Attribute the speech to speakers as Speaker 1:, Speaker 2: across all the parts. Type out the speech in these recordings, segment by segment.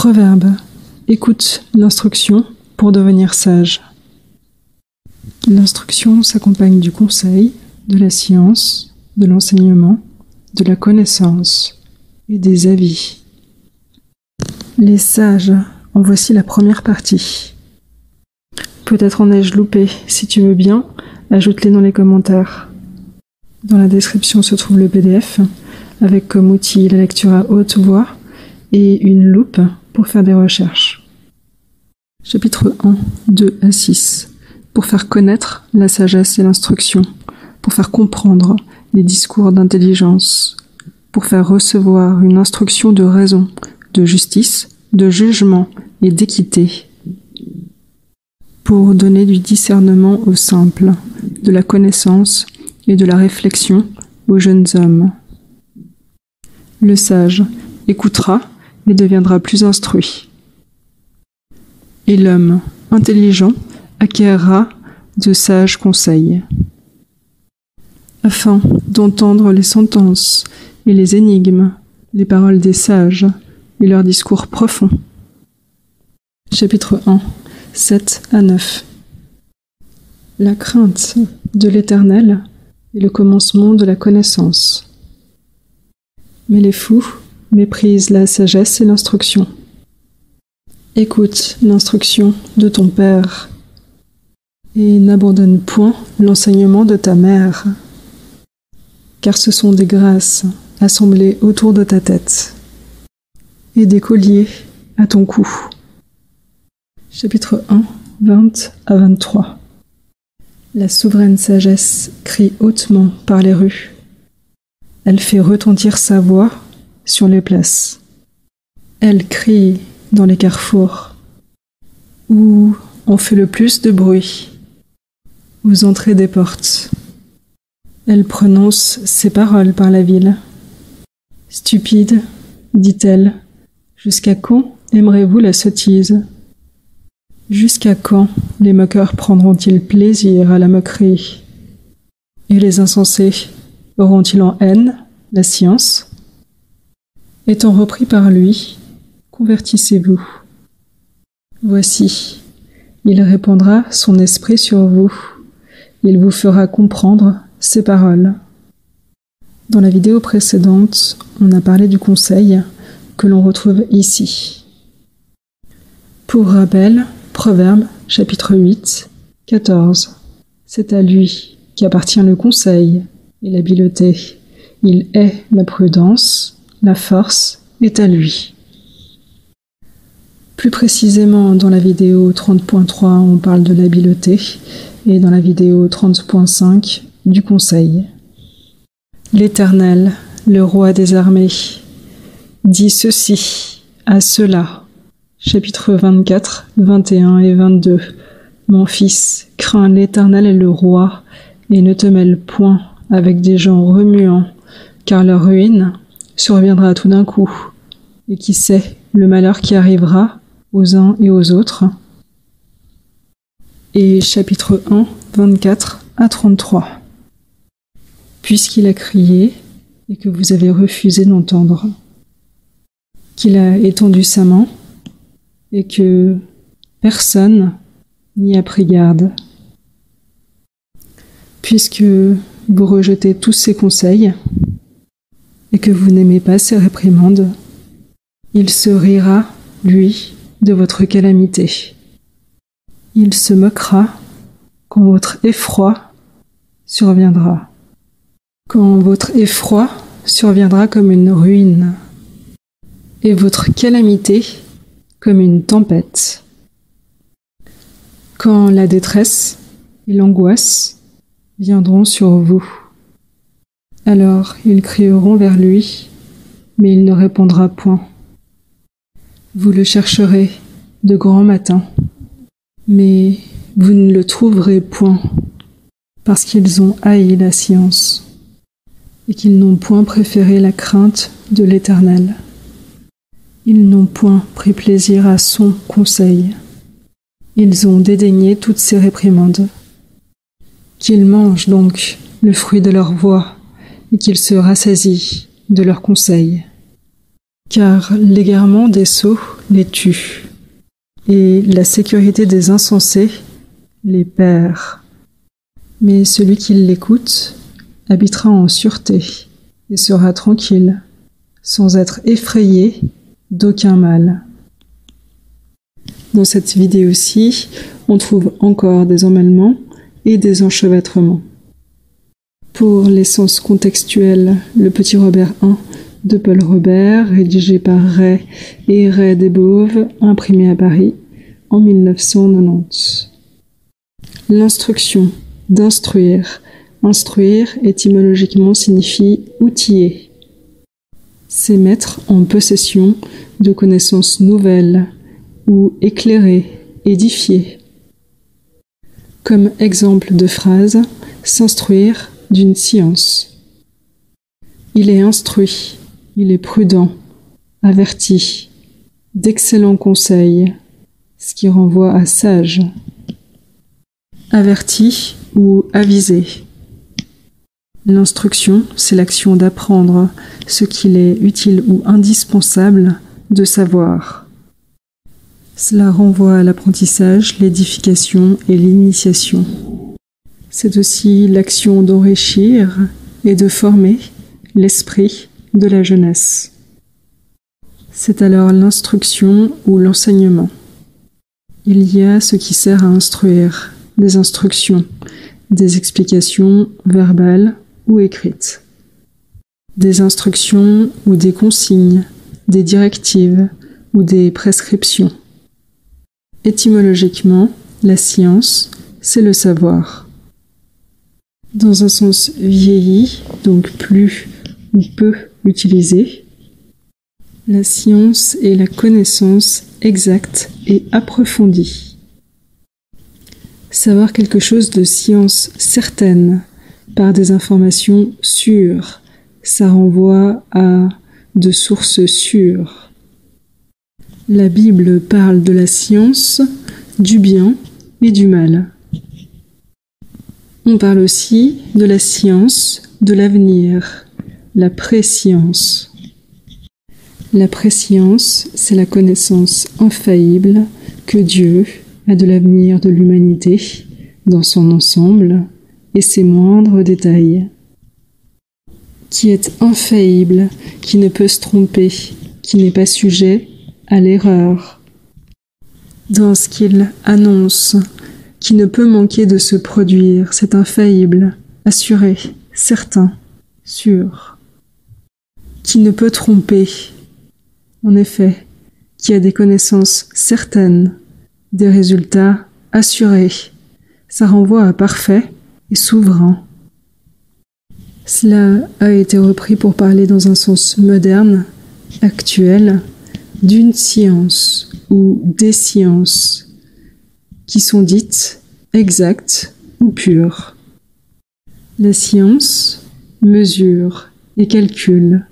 Speaker 1: Proverbe. Écoute l'instruction pour devenir sage. L'instruction s'accompagne du conseil, de la science, de l'enseignement, de la connaissance et des avis. Les sages, en voici la première partie. Peut-être en ai-je loupé. Si tu veux bien, ajoute-les dans les commentaires. Dans la description se trouve le PDF, avec comme outil la lecture à haute voix et une loupe pour faire des recherches. Chapitre 1, 2 à 6. Pour faire connaître la sagesse et l'instruction, pour faire comprendre les discours d'intelligence, pour faire recevoir une instruction de raison, de justice, de jugement et d'équité, pour donner du discernement aux simples, de la connaissance et de la réflexion aux jeunes hommes. Le sage écoutera et deviendra plus instruit. Et l'homme intelligent acquérera de sages conseils, afin d'entendre les sentences et les énigmes, les paroles des sages et leurs discours profonds. Chapitre 1, 7 à 9. La crainte de l'Éternel est le commencement de la connaissance. Mais les fous méprisent la sagesse et l'instruction. Écoute l'instruction de ton père et n'abandonne point l'enseignement de ta mère, car ce sont des grâces assemblées autour de ta tête et des colliers à ton cou. Chapitre 1, 20 à 23. La souveraine sagesse crie hautement par les rues. Elle fait retentir sa voix sur les places. Elle crie dans les carrefours, où on fait le plus de bruit, aux entrées des portes. Elle prononce ses paroles par la ville. Stupide, dit-elle, jusqu'à quand aimerez-vous la sottise? Jusqu'à quand les moqueurs prendront-ils plaisir à la moquerie? Et les insensés auront-ils en haine la science? Étant repris par lui, convertissez-vous. Voici, il répandra son esprit sur vous. Il vous fera comprendre ses paroles. Dans la vidéo précédente, on a parlé du conseil que l'on retrouve ici. Pour rappel, Proverbe, chapitre 8, 14. C'est à lui qu'appartient le conseil et l'habileté. Il est la prudence, la force est à lui. Plus précisément, dans la vidéo 30.3, on parle de l'habileté, et dans la vidéo 30.5, du conseil. L'Éternel, le roi des armées, dit ceci à ceux-là. Chapitre 24, 21 et 22. Mon fils, crains l'Éternel et le roi, et ne te mêle point avec des gens remuants, car leur ruine surviendra tout d'un coup, et qui sait le malheur qui arrivera aux uns et aux autres. Et chapitre 1, 24 à 33. Puisqu'il a crié, et que vous avez refusé d'entendre, qu'il a étendu sa main, et que personne n'y a pris garde. Puisque vous rejetez tous ses conseils, et que vous n'aimez pas ses réprimandes, il se rira, lui, de votre calamité. Il se moquera quand votre effroi surviendra. Quand votre effroi surviendra comme une ruine, et votre calamité comme une tempête. Quand la détresse et l'angoisse viendront sur vous, alors ils crieront vers lui, mais il ne répondra point. Vous le chercherez de grand matin, mais vous ne le trouverez point, parce qu'ils ont haï la science, et qu'ils n'ont point préféré la crainte de l'Éternel. Ils n'ont point pris plaisir à son conseil. Ils ont dédaigné toutes ses réprimandes. Qu'ils mangent donc le fruit de leur voix, et qu'ils se rassasient de leurs conseils. Car l'égarement des sots les tue, et la sécurité des insensés les perd. Mais celui qui l'écoute habitera en sûreté et sera tranquille, sans être effrayé d'aucun mal. Dans cette vidéo-ci, on trouve encore des emmêlements et des enchevêtrements. Pour l'essence contextuelle, le Petit Robert I de Paul Robert, rédigé par Ray et Ray Desbauves, imprimé à Paris en 1990. L'instruction, d'instruire. Instruire étymologiquement signifie outiller. C'est mettre en possession de connaissances nouvelles ou éclairer, édifier. Comme exemple de phrase, s'instruire d'une science. Il est instruit, il est prudent, averti, d'excellents conseils, ce qui renvoie à sage. Averti ou avisé. L'instruction, c'est l'action d'apprendre ce qu'il est utile ou indispensable de savoir. Cela renvoie à l'apprentissage, l'édification et l'initiation. C'est aussi l'action d'enrichir et de former l'esprit de la jeunesse. C'est alors l'instruction ou l'enseignement. Il y a ce qui sert à instruire, des instructions, des explications verbales ou écrites, des instructions ou des consignes, des directives ou des prescriptions. Étymologiquement, la science, c'est le savoir. Dans un sens vieilli, donc plus ou peu utilisé, la science est la connaissance exacte et approfondie. Savoir quelque chose de science certaine, par des informations sûres, ça renvoie à de sources sûres. La Bible parle de la science, du bien et du mal. On parle aussi de la science, de l'avenir, la préscience. La préscience, c'est la connaissance infaillible que Dieu a de l'avenir de l'humanité dans son ensemble et ses moindres détails. Qui est infaillible, qui ne peut se tromper, qui n'est pas sujet à l'erreur. Dans ce qu'il annonce, qui ne peut manquer de se produire, c'est infaillible, assuré, certain, sûr. Qui ne peut tromper, en effet, qui a des connaissances certaines, des résultats assurés. Ça renvoie à parfait et souverain. Cela a été repris pour parler dans un sens moderne, actuel, d'une science ou des sciences qui sont dites exactes ou pures. La science mesure et calcule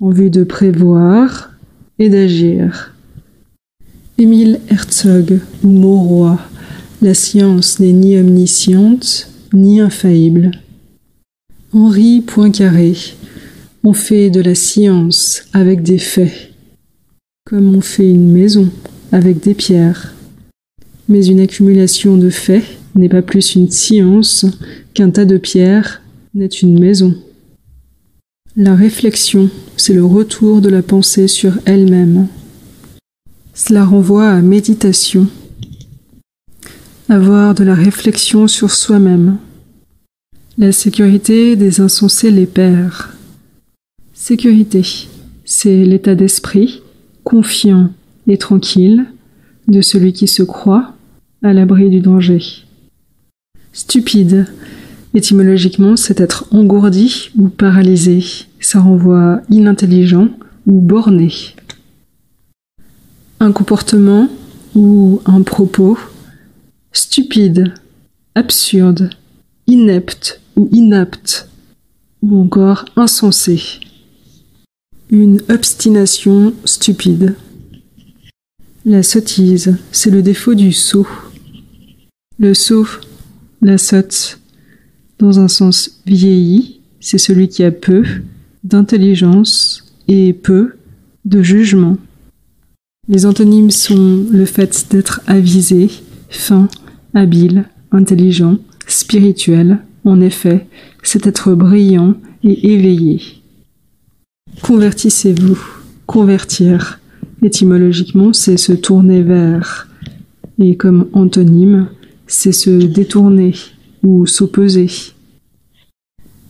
Speaker 1: en vue de prévoir et d'agir. Émile Herzog ou Mauroy, la science n'est ni omnisciente ni infaillible. Henri Poincaré, on fait de la science avec des faits, comme on fait une maison avec des pierres. Mais une accumulation de faits n'est pas plus une science qu'un tas de pierres n'est une maison. La réflexion, c'est le retour de la pensée sur elle-même. Cela renvoie à méditation. Avoir de la réflexion sur soi-même. La sécurité des insensés les perd. Sécurité, c'est l'état d'esprit, confiant et tranquille, de celui qui se croit à l'abri du danger. Stupide, étymologiquement, c'est être engourdi ou paralysé. Ça renvoie à inintelligent ou borné. Un comportement ou un propos stupide, absurde, inepte ou inapte, ou encore insensé. Une obstination stupide. La sottise, c'est le défaut du sot. Le sot, la sotte, dans un sens vieilli, c'est celui qui a peu d'intelligence et peu de jugement. Les antonymes sont le fait d'être avisé, fin, habile, intelligent, spirituel. En effet, c'est être brillant et éveillé. Convertissez-vous. Convertir. Étymologiquement, c'est se tourner vers. Et comme antonyme, c'est se détourner ou s'opposer.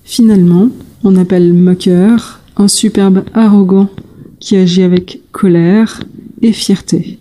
Speaker 1: Finalement, on appelle moqueur un superbe arrogant qui agit avec colère et fierté.